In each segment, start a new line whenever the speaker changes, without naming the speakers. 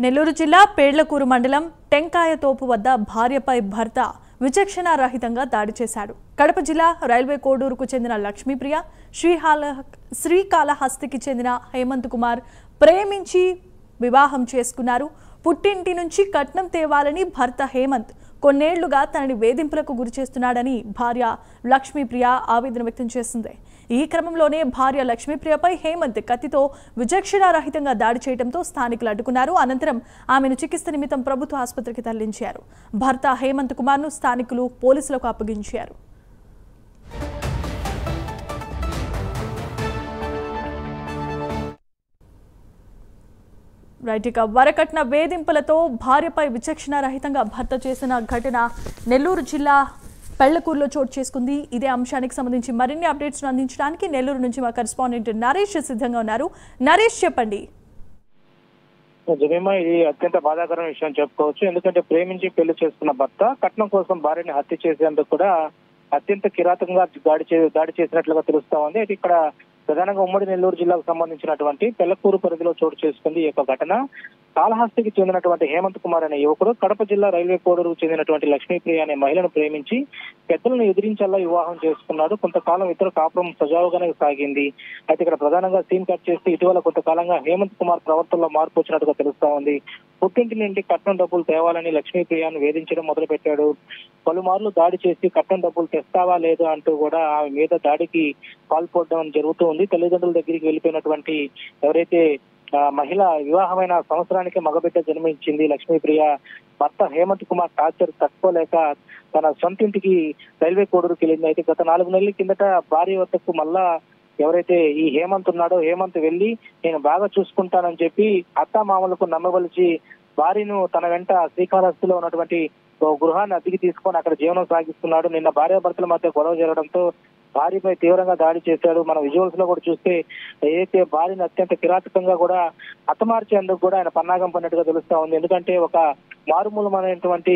నెల్లూరు జిల్లా పేళ్లకూరు మండలం టెంకాయతోపు వద్ద భార్యపై భర్త విచక్షణారహితంగా దాడి చేశాడు. కడప జిల్లా రైల్వే కోడూరుకు చెందిన లక్ష్మీప్రియ, శ్రీకాళహస్తికి చెందిన హేమంత్ కుమార్ ప్రేమించి వివాహం చేసుకున్నారు. పుట్టింటి నుంచి కట్నం తేవాలని భర్త హేమంత్ కొన్నేళ్లుగా తనని వేధింపులకు గురిచేస్తున్నాడని భార్య లక్ష్మీప్రియ ఆవేదన వ్యక్తం చేసింది. ఈ క్రమంలోనే భార్య లక్ష్మీప్రియపై హేమంత్ కత్తితో విచక్షణారహితంగా దాడి చేయడంతో స్థానికులు అడ్డుకున్నారు. అనంతరం ఆమెను చికిత్స నిమిత్తం ప్రభుత్వ ఆసుపత్రికి తరలించారు. భర్త హేమంత్ కుమార్ను స్థానికులు పోలీసులకు అప్పగించారు. రైట్గా వరకట్న వేధింపులతో భార్యపై విచక్షణారహితంగా భర్త చేసిన ఘటన నెల్లూరు జిల్లా పెళ్లకూరులో చోటు చేసుకుంది. ఇదే అంశానికి సంబంధించి మరిన్ని అప్డేట్స్ అందించడానికి నెల్లూరు నుంచి మా కరెస్పాండెంట్ నరేష్ సిద్ధంగా ఉన్నారు. నరేష్, చెప్పండి.
జమీమా, ఇది అత్యంత బాధాకరమైన విషయం చెప్పుకోవచ్చు. ఎందుకంటే ప్రేమించి పెళ్లి చేసుకున్న భర్త కట్నం కోసం భార్యని హత్య చేసేందుకు కూడా అత్యంత కిరాతకంగా దాడి చేసినట్లుగా తెలుస్తా ఉంది. అయితే ఇక్కడ ప్రధానంగా ఉమ్మడి నెల్లూరు జిల్లాకు సంబంధించినటువంటి పెళ్లకూరు పరిధిలో చోటు చేసుకుంది ఈ యొక్క ఘటన. కాళహస్తికి చెందినటువంటి హేమంత్ కుమార్ అనే యువకుడు కడప జిల్లా రైల్వే కోడూరుకు చెందినటువంటి లక్ష్మీప్రియ అనే మహిళను ప్రేమించి పెద్దలను ఎదిరించేలా వివాహం చేసుకున్నాడు. కొంతకాలం ఇద్దరు కాపురం సజావుగానే సాగింది. అయితే ఇక్కడ ప్రధానంగా సీన్ కట్ చేస్తే ఇటీవల కొంతకాలంగా హేమంత్ కుమార్ ప్రవర్తనలో మార్పు వచ్చినట్టుగా తెలుస్తా ఉంది. పుట్టింటి నుండి కట్నం డబ్బులు తేవాలని లక్ష్మీప్రియను వేధించడం మొదలుపెట్టాడు. పలుమార్లు దాడి చేసి కట్నం డబ్బులు తెస్తావా లేదు అంటూ కూడా ఆమె మీద దాడికి పాల్పడడం జరుగుతూ ఉంది. తల్లిదండ్రుల దగ్గరికి వెళ్ళిపోయినటువంటి ఎవరైతే మహిళ వివాహమైన సంవత్సరానికి మగబిడ్డ జన్మించింది లక్ష్మీప్రియ. భర్త హేమంత్ కుమార్ టార్చర్ తట్టుకోలేక తన సొంతింటికి రైల్వే కోడూరుకి వెళ్ళింది. అయితే గత 4 నెలల కిందట భార్య వద్దకు మళ్ళా ఎవరైతే ఈ హేమంత్ ఉన్నాడో హేమంత్ వెళ్లి నేను బాగా చూసుకుంటానని చెప్పి అత్తామామలకు నమ్మవలిచి భార్యను తన వెంట శ్రీకాళహస్తిలో ఉన్నటువంటి గృహాన్ని అద్దెకి తీసుకొని అక్కడ జీవనం సాగిస్తున్నాడు. నిన్న భార్యాభర్తల మధ్య గొడవ జరగడంతో భార్యపై తీవ్రంగా దాడి చేశాడు. మనం విజువల్స్ లో కూడా చూస్తే ఏదైతే భార్యను అత్యంత కిరాతకంగా కూడా హతమార్చేందుకు కూడా ఆయన పన్నాగం పడినట్టుగా తెలుస్తా ఉంది. ఎందుకంటే ఒక మారుమూలమైనటువంటి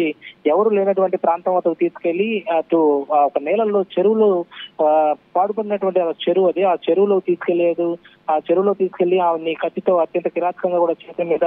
ఎవరు లేనటువంటి ప్రాంతం వద్దకు తీసుకెళ్లి అటు ఒక నేలల్లో చెరువులు పాడుపడినటువంటి చెరువు అది, ఆ చెరువులో తీసుకెళ్లి ఆమెని కత్తితో అత్యంత కిరాతకంగా కూడా చేతుల మీద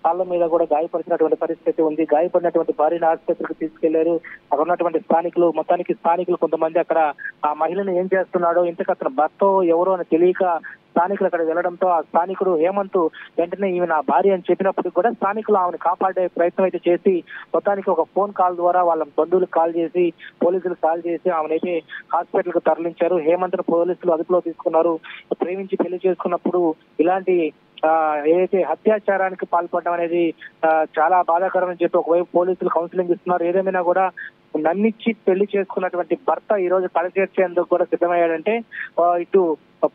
కాళ్ళ మీద కూడా గాయపరిచినటువంటి పరిస్థితి ఉంది. గాయపడినటువంటి భార్యను ఆసుపత్రికి తీసుకెళ్లారు. అక్కడ ఉన్నటువంటి స్థానికులు కొంతమంది అక్కడ ఆ మహిళను ఏం చేస్తున్నాడో, ఇంతకు అతను భర్త ఎవరో అని తెలియక స్థానికులు అక్కడ వెళ్లడంతో ఆ స్థానికుడు హేమంత్ వెంటనే ఈమె నా భార్య అని చెప్పినప్పటికీ కూడా స్థానికులు ఆమెను కాపాడే ప్రయత్నం అయితే చేసి మొత్తానికి ఒక ఫోన్ కాల్ ద్వారా వాళ్ళ బంధువులకు కాల్ చేసి పోలీసులకు కాల్ చేసి ఆమెనైతే హాస్పిటల్ కు తరలించారు. హేమంత్ పోలీసులు అదుపులో తీసుకున్నారు. ప్రేమించి పెళ్లి చేసుకున్నప్పుడు ఇలాంటి ఏదైతే అత్యాచారానికి పాల్పడడం అనేది చాలా బాధాకరం అని చెప్పి ఒకవైపు పోలీసులు కౌన్సిలింగ్ ఇస్తున్నారు. ఏదేమైనా కూడా నమ్మించి పెళ్లి చేసుకున్నటువంటి భర్త ఈ రోజు కలచేర్చేందుకు కూడా సిద్ధమయ్యాడంటే ఇటు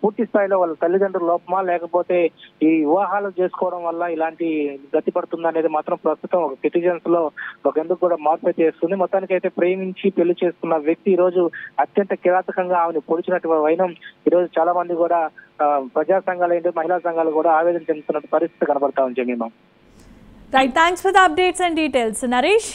పూర్తి స్థాయిలో వాళ్ళ తల్లిదండ్రుల లోపమా లేకపోతే ఈ వివాహాలు చేసుకోవడం వల్ల ఇలాంటి గతి పడుతుందా అనేది మాత్రం ప్రస్తుతం ఒక సిటిజన్స్ లో ఎందుకు కూడా మార్పు చేస్తుంది. మొత్తానికి అయితే ప్రేమించి పెళ్లి చేసుకున్న వ్యక్తి ఈ రోజు అత్యంత కిరాతకంగా ఆమెను పొడిచినట్టు వైనం ఈ రోజు చాలా మంది కూడా ప్రజా సంఘాలు ఏంటి మహిళా సంఘాలు కూడా ఆవేదన చెందుతున్న పరిస్థితి కనబడతా ఉంది.
Right, thanks for the updates and details Naresh.